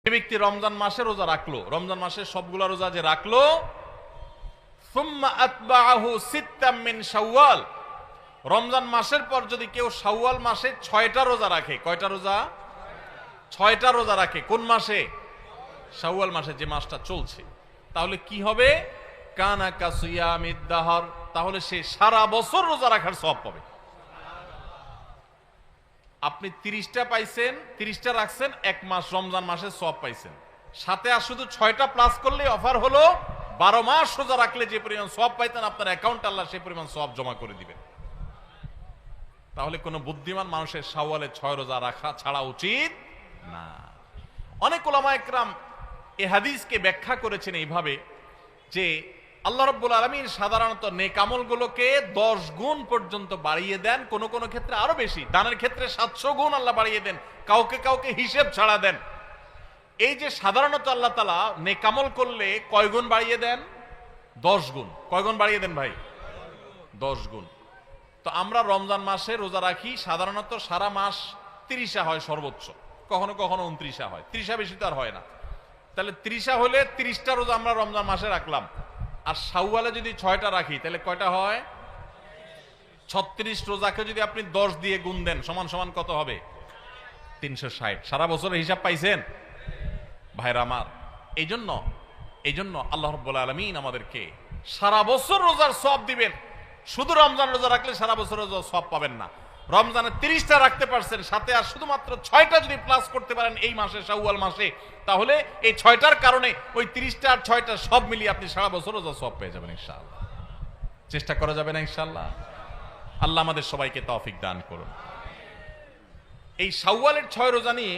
যে ব্যক্তি রমজান মাসে রোজা রাখলো, রমজান মাসের সবগুলা রোজা যে রাখলো, সুম্মা আতবাআহু সিত্তাম মিন শাওয়াল, রমজান মাসের পর যদি কেউ শাওয়াল মাসে 6টা রোজা রাখে, কয়টা রোজা? 6টা রোজা রাখে। কোন মাসে? শাওয়াল মাসে, যে মাসটা চলছে। তাহলে কি হবে? কানা কাসিয়ামিদ দাহর, তাহলে সে সারা বছর রোজা রাখার সওয়াব পাবে। আপনি 30টা পাইছেন, 30টা রাখছেন, এক মাস রমজান মাসের সওয়াব পাইছেন। সাথে আর শুধু 6টা প্লাস করলে অফার হলো 12 মাস রোজা রাখলে যে পরিমাণ সওয়াব পাইতেন আপনার অ্যাকাউন্টে আল্লাহ সেই পরিমাণ সওয়াব জমা করে দিবেন। তাহলে কোনো বুদ্ধিমান মানুষের শাওয়ালে 6 রোজা রাখা ছাড়া উচিত না। অনেক উলামা একরাম এই হাদিসকে ব্যাখ্যা করেছেন এইভাবে যে আল্লাহ রাব্বুল আলামিন সাধারণত নেক আমলগুলোকে 10 গুণ পর্যন্ত বাড়িয়ে দেন, কোন কোন ক্ষেত্রে আরো বেশি, দানের ক্ষেত্রে 700 গুণ আল্লাহ বাড়িয়ে দেন, কাউকে কাউকে হিসেব ছাড়া দেন। এই যে সাধারণত আল্লাহ তাআলা নেক আমল করলে কয় গুণ বাড়িয়ে দেন? 10 গুণ। কয় গুণ বাড়িয়ে দেন ভাই? 10 গুণ। তো আমরা রমজান মাসে রোজা রাখি, সাধারণত সারা মাস 30 হয় সর্বোচ্চ, কখনো কখনো 29 হয়, 30 বেশি তো আর হয় না। তাহলে 30 হলে 30টা রোজা আমরা রমজান মাসে রাখলাম, আর শাওয়ালে যদি 6টা রাখি তাহলে কয়টা হয়? 36 রোজাকে যদি আপনি 10 দিয়ে গুণ দেন সমান সমান কত হবে? 360। সারা বছরের হিসাব পাইছেন ভাইরা আমার। এই জন্য আল্লাহ রাব্বুল আলামিন আমাদেরকে সারা বছর রোজার সওয়াব দিবেন। শুধু রমজান রোজা রাখলে সারা বছর রোজার সওয়াব পাবেন না। রমজানে 30টা রাখতে পারছেন, সাথে আর শুধুমাত্র 6টা যদি প্লাস করতে পারেন এই মাসে, শাওয়াল মাসে, তাহলে এই 6টার কারণে ওই 30টা আর 6টা সব মিলিয়ে আপনি সারা বছর রোজার সওয়াব পেয়ে যাবেন ইনশাআল্লাহ। চেষ্টা করা যাবে না ইনশাআল্লাহ? আল্লাহ আমাদের সবাইকে তৌফিক দান করুন। এই শাওয়ালের 6 রোজা নিয়ে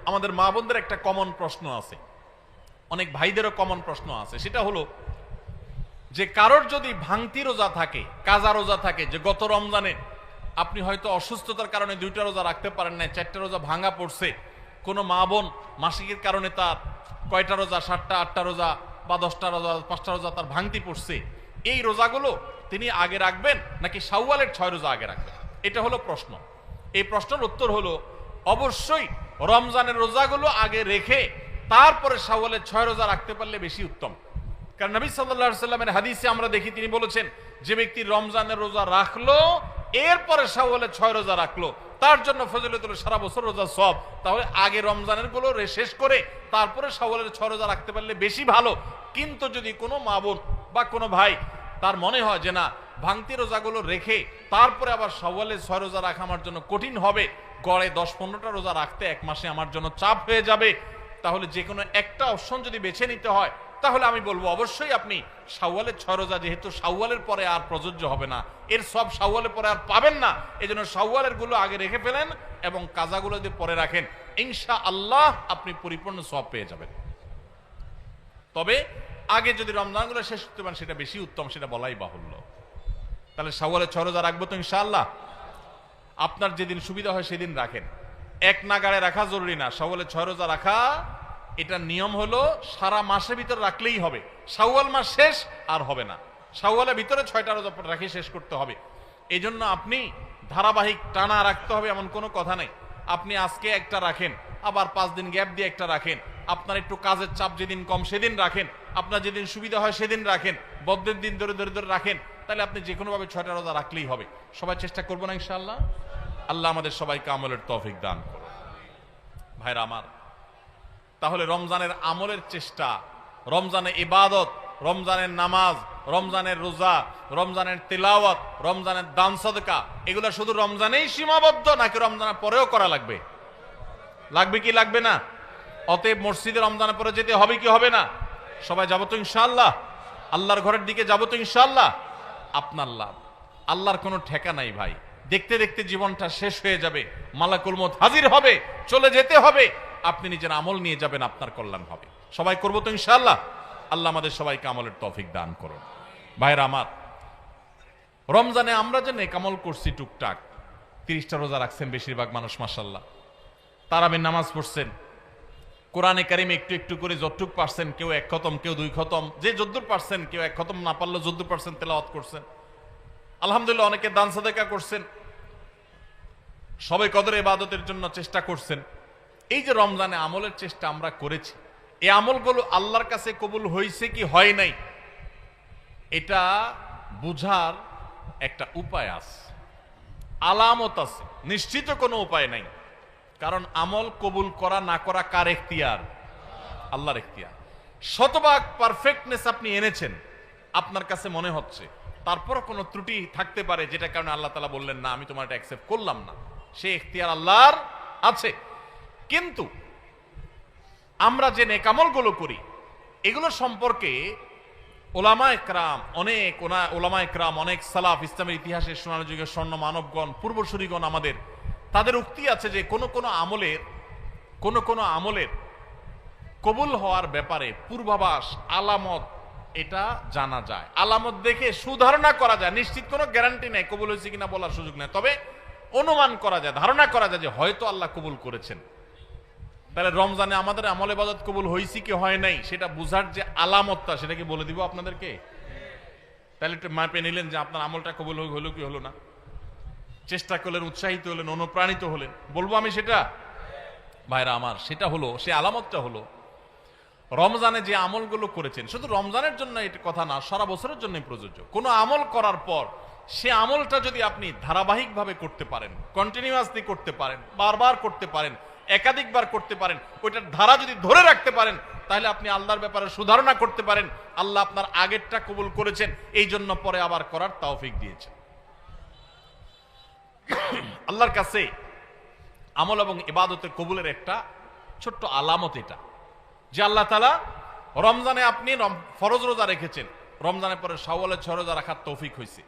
আমাদের মা বোনদের একটা কমন প্রশ্ন আছে, অনেক ভাইদেরও কমন প্রশ্ন আছে। সেটা হলো যে কারোর যদি ভাঙতি রোজা থাকে, কাজা রোজা থাকে, যে গত রমজানে আপনি হয়তো অসুস্থতার কারণে 2টা রোজা রাখতে পারেন না, 4টা রোজা ভাঙা পড়ছে, কোনো মা বোন মাসিকের কারণে তার কয়টা রোজা, 7টা 8টা রোজা বা 10টা রোজা 5টা রোজা তার ভাঙতি পড়ছে, এই রোজাগুলো তিনি আগে রাখবেন নাকি শাওয়ালের 6 রোজা আগে রাখবেন? এটা হলো প্রশ্ন। এই প্রশ্নের উত্তর হলো অবশ্যই রমজানের রোজাগুলো আগে রেখে তারপরে শাওয়ালের 6 রোজা রাখতে পারলে বেশি উত্তম। কারণ নবী সাল্লাল্লাহু আলাইহি সাল্লামের হাদিসে আমরা দেখি তিনি বলেছেন, যে ব্যক্তি রমজানের রোজা রাখলো এরপরে শাওয়ালের 6 রোজা রাখলো তার জন্য ফজিলত হলো সারা বছর রোজা সওয়াব। তাহলে আগে রমজানের গুলো শেষ করে তারপরে শাওয়ালের 6 রোজা রাখতে পারলে বেশি ভালো। কিন্তু যদি কোনো মা বোন বা কোনো ভাই তার মনে হয় যে না, ভাঙতি রোজাগুলো রেখে তারপরে আবার শাওয়ালের 6 রোজা রাখা আমার জন্য কঠিন হবে, গড়ে 10-15টা রোজা রাখতে এক মাসে আমার জন্য চাপ হয়ে যাবে, তাহলে যে কোনো একটা অপশন যদি বেছে নিতে হয় তাহলে আমি বলবো অবশ্যই আপনি শাওয়ালের 6 রোজা, যেহেতু শাওয়ালের পরে আর প্রযোজ্য হবে না, এর সব শাওয়ালের পরে আর পাবেন না, এজন্য শাওয়ালের গুলো আগে রেখে ফেলেন এবং কাজাগুলো যদি পরে রাখেন ইনশাআল্লাহ আপনি পরিপূর্ণ সওয়াব পেয়ে যাবেন। তবে আগে যদি রমজানগুলো শেষ করতে পারেন সেটা বেশি উত্তম, সেটা বলাই বাহুল্য। তাহলে শাওয়ালের 6 রোজা রাখবো তো ইনশাআল্লাহ। আপনার যেদিন সুবিধা হয় সেদিন রাখেন, এক নাগাড়ে রাখা জরুরি না। শাওয়ালের 6 রোজা রাখা এটা নিয়ম হলো সারা মাসের ভিতরে রাখলেই হবে, শাওয়াল মাস শেষ আর হবে না, শাওয়ালের ভিতরে 6টা রোজা রাখি শেষ করতে হবে। এই জন্য আপনি ধারাবাহিক টানা রাখতে হবে এমন কোনো কথা নেই। আপনি আজকে একটা রাখেন, আবার 5 দিন গ্যাপ দিয়ে একটা রাখেন, আপনার একটু কাজের চাপ যেদিন কম সেদিন রাখেন, আপনার যেদিন সুবিধা হয় সেদিন রাখেন, বদ্ধের দিন ধরে ধরে ধরে রাখেন, তাহলে আপনি যে কোনোভাবে 6টা রোজা রাখলেই হবে। সবাই চেষ্টা করবো না ইনশাআল্লাহ? আল্লাহ আমাদের সবাইকে আমলের তৌফিক দান করুন। ভাইরা আমার, তাহলে রমজানের আমলের চেষ্টা, রমজানের ইবাদত, রমজানের নামাজ, রমজানের রোজা, রমজানের তিলাওয়াত, রমজানের দান সদকা, এগুলো শুধু রমজানেই সীমাবদ্ধ নাকি রমজানের পরেও করা লাগবে? লাগবে কি লাগবে না? অতএব মসজিদে রমজানের পরে যেতে হবে কি হবে না? সবাই যাবো তো ইনশাআল্লাহ? আল্লাহর ঘরের দিকে যাবো তো ইনশাআল্লাহ? আপনার লাভ, আল্লাহর কোনো ঠেকা নাই ভাই। দেখতে দেখতে জীবনটা শেষ হয়ে যাবে, মালাকুল মউত হাজির হবে, চলে যেতে হবে, আপনি নিজের আমল নিয়ে যাবেন, আপনার কল্যাণ হবে। সবাই করবো তো ইনশাআল্লাহ? আল্লাহ আমাদের সবাইকে আমলের তৌফিক দান করুন। ভাইরা আমার, রমজানে আমরা যে নেক আমল করছি টুকটাক, 30টা রোজা রাখছেন বেশিরভাগ মানুষ মাশাআল্লাহ, তারাবির নামাজ পড়ছেন, কোরআনে কারিম একটু একটু করে যতটুক পারছেন, কেউ 1 খতম, কেউ 2 খতম, যে যদ্দুর পারছেন, কেউ 1 খতম না পারলেও যদ্দুর পারছেন তেলাওয়াত করছেন, আলহামদুলিল্লাহ। অনেকে দান সাদাকা করছেন, সবে কদর ইবাদতের জন্য চেষ্টা করছেন। এই যে রমজানে আমলের চেষ্টা আমরা করেছি, এই আমলগুলো আল্লাহর কাছে কবুল হয়েছে কি হয় নাই, এটা বুঝার একটা উপায় আছে, আলামত আছে, নিশ্চিত কোনো উপায় নাই। কারণ আমল কবুল করা না করা কার এখতিয়ার? আল্লাহর এখতিয়ার। শতভাগ পারফেক্টনেস আপনি এনেছেন, আপনার কাছে মনে হচ্ছে, তারপরও কোনো ত্রুটি থাকতে পারে, যেটা কারণে আল্লাহ তাআলা বললেন না আমি তোমার এটা অ্যাকসেপ্ট করলাম না, সে এখতিয়ার আল্লাহর আছে। কিন্তু আমরা যে নেক আমলগুলো করি এগুলো সম্পর্কে ওলামায়ে কেরাম অনেক সালাফ, ইসলামের ইতিহাসের সোনালী যুগের স্বর্ণ মানবগণ, পূর্বসূরীগণ আমাদের, তাদের উক্তি আছে যে কোন কোন আমলের কবুল হওয়ার ব্যাপারে পূর্বাভাস, আলামত, এটা জানা যায়। আলামত দেখে সুধারণা করা যায়, নিশ্চিত কোনো গ্যারান্টি নেই কবুল হয়েছে কিনা বলার সুযোগ নেই, তবে অনুমান করা যায়, ধারণা করা যায় যে হয়তো আল্লাহ কবুল করেছেন। তাহলে রমজানে আমাদের আমল ইবাদত কবুল হয়েছে কি হয় নাই সেটা বুঝার যে আলামতটা, সেটা কি বলে দিব আপনাদেরকে? তাহলে একটু মাপে নিলেন যে আপনার আমলটা কবুল হলো কি হলো না, চেষ্টা করলেন, উৎসাহিত হলেন, অনুপ্রাণিত হলেন। বলবো আমি সেটা? ভাইরা আমার, সেটা হলো, সে আলামতটা হলো রমজানে যে আমলগুলো করেছেন, শুধু রমজানের জন্য এটা কথা না, সারা বছরের জন্য প্রযোজ্য। কোনো আমল করার পর সে আমলটা যদি আপনি ধারাবাহিকভাবে করতে পারেন, কন্টিনিউয়াসলি করতে পারেন, বারবার করতে পারেন, একাধিকবার করতে পারেন, ওইটার ধারা যদি ধরে রাখতে পারেন, তাহলে আপনি আল্লাহর ব্যাপারে সুধারণা করতে পারেন আল্লাহ আপনার আগেরটা কবুল করেছেন, এই জন্য পরে আবার করার তৌফিক দিয়েছেন। আল্লাহর কাছে আমল এবং ইবাদতের কবুলের একটা ছোট্ট আলামত এটা, যে আল্লাহ তাআলা রমজানে আপনি ফরজ রোজা রেখেছেন, রমজানের পরে শাওয়ালের 6 রোজা রাখার তৌফিক হয়েছে,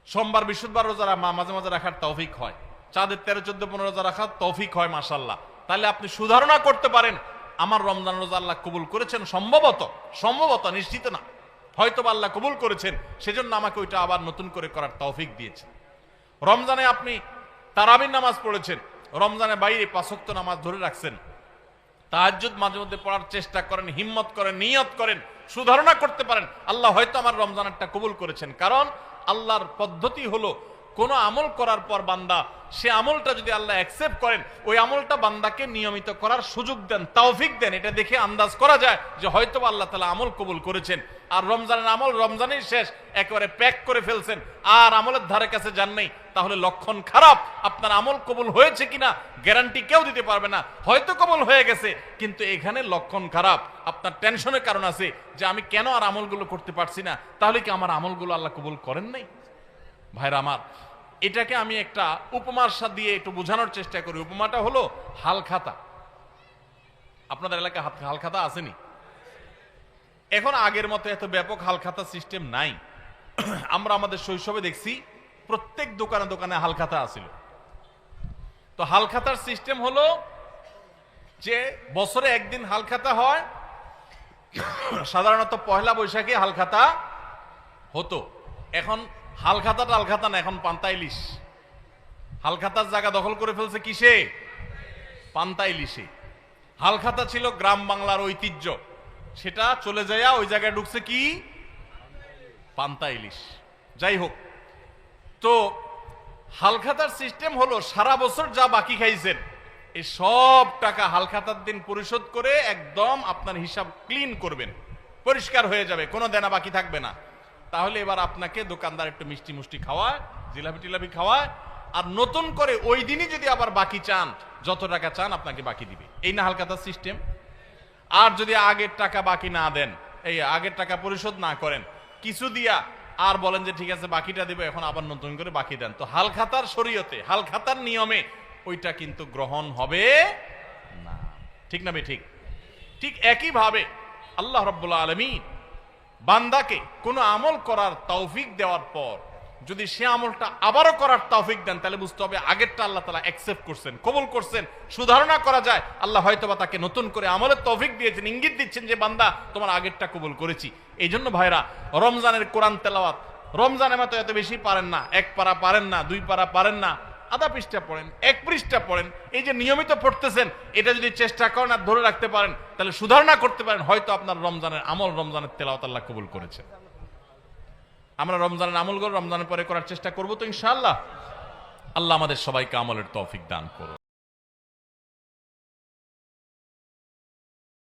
সোমবার বৃহস্পতিবার রোজা মাঝে মাঝে রাখার তৌফিক হয়, চাঁদের 13, 14, 15 রোজা রাখার তৌফিক হয়, মাশাআল্লাহ। তাহলে আপনি সুধারণা করতে পারেন আমার রমজান রোজা আল্লাহ কবুল করেছেন, সম্ভবত, নিশ্চিত না, হয়তো আল্লাহ কবুল করেছেন, সেজন্য আমাকে ওইটা আবার নতুন করে করার তৌফিক দিয়েছেন। রমজানে আপনি তারাবির নামাজ পড়েছেন, রমজানে বাইরে 5 ওয়াক্ত নামাজ ধরে রাখছেন, তাহাজ্জুদ মাঝে মধ্যে পড়ার চেষ্টা করেন, হিম্মত করেন, নিয়ত করেন, সুধারণা করতে পারেন আল্লাহ হয়তো আমার রমজানেরটা কবুল করেছেন। কারণ আল্লাহর পদ্ধতি হলো কোন আমল করার পর বান্দা সে আমলটা যদি আল্লাহ অ্যাকসেপ্ট করেন, ওই আমলটা বান্দাকে নিয়মিত করার সুযোগ দেন, তৌফিক দেন। এটা দেখে আন্দাজ করা যায় যে হয়তো আল্লাহ তাআলা আমল কবুল করেছেন। আর রমজানের আমল রমজানেই শেষ, একেবারে প্যাক করে ফেলছেন, আর আমলের ধারে কাছে যান নাই, তাহলে লক্ষণ খারাপ। আপনার আমল কবুল হয়েছে কিনা গ্যারান্টি কেউ দিতে পারবে না, হয়তো কবুল হয়ে গেছে, কিন্তু এখানে লক্ষণ খারাপ। আপনার টেনশনের কারণ আছে যে আমি কেন আর আমলগুলো করতে পারছি না, তাহলে কি আমার আমলগুলো আল্লাহ কবুল করেন নাই? ভাইরা আমার, এটাকে আমি একটা উপমার সাথে দিয়ে একটু বোঝানোর চেষ্টা করি। উপমাটা হলো হালখাতা। আপনাদের এলাকায় হালখাতা আসেনি? এখন আগের মতো এত ব্যাপক হালখাতা সিস্টেম নাই। আমরা আমাদের শৈশবে দেখছি প্রত্যেক দোকানে দোকানে হালখাতা আছিল। তো হালখাতার সিস্টেম হলো যে বছরে একদিন হালখাতা হয়, সাধারণত পয়লা বৈশাখে হালখাতা হতো। এখন হালখাতা না, এখন পান্তা ইলিশ। হালখাতার জায়গা দখল করে ফেলছে কিসে? পান্তা ইলিশে। হালখাতা ছিল গ্রাম বাংলার ঐতিহ্য, সেটা চলে যায় ওই জায়গায় ঢুকছে কি? পান্তা ইলিশ। যাই হোক, তো হালখাতার সিস্টেম হলো সারা বছর যা বাকি খাইছেন এই সব টাকা হালখাতার দিন পরিশোধ করে একদম আপনার হিসাব ক্লিন করবেন, পরিষ্কার হয়ে যাবে, কোনো দেনা বাকি থাকবে না। তাহলে এবার আপনাকে দোকানদার একটু মিষ্টি মুষ্টি খাওয়ায়, জিলাপি টিলাপি খাওয়ায়, আর নতুন করে ওই দিনই যদি আবার বাকি চান, যত টাকা চান আপনাকে বাকি দিবে। এই না হালখাতার সিস্টেম? আর যদি আগের টাকা বাকি না দেন, এই আগের টাকা পরিশোধ না করেন, কিছু দিয়া আর বলেন যে ঠিক আছে বাকিটা দিবে, এখন আবার নতুন করে বাকি দেন, তো হালখাতার শরীয়তে, হালখাতার নিয়মে ওইটা কিন্তু গ্রহণ হবে না। ঠিক না? ঠিক। ঠিক একই ভাবে আল্লাহ রাব্বুল আলামিন বান্দাকে কোন আমল করার তৌফিক দেওয়ার পর যদি সে আমলটা আবারও করার তৌফিক দেন, তাহলে বুঝতে হবে আগেরটা আল্লাহ তাআলা অ্যাকসেপ্ট করছেন, কবুল করছেন। সুধারণা করা যায় আল্লাহ হয়তোবা তাকে নতুন করে আমলের তৌফিক দিয়েছেন, ইঙ্গিত দিচ্ছেন যে বান্দা তোমার আগেরটা কবুল করেছি। এই জন্য ভাইরা, রমজানের কোরআন তেলাওয়াত রমজানের মতো এত বেশি পারেন না, 1 পারা পারেন না, 2 পারা পারেন না, আধা পৃষ্ঠা পড়েন, 1 পৃষ্ঠা পড়েন। এই যে নিয়মিত পড়তেছেন, এটা যদি চেষ্টা করেন আর ধরে রাখতে পারেন, তাহলে সুধারণা করতে পারেন হয়তো আপনার রমজানের আমল, রমজানের তেলাওয়াত আল্লাহ কবুল করেছেন। আমরা রমজানের আমলগুলো রমজানের পরে করার চেষ্টা করবো তো ইনশাআল্লাহ। আল্লাহ আমাদের সবাইকে আমলের তৌফিক দান করুন।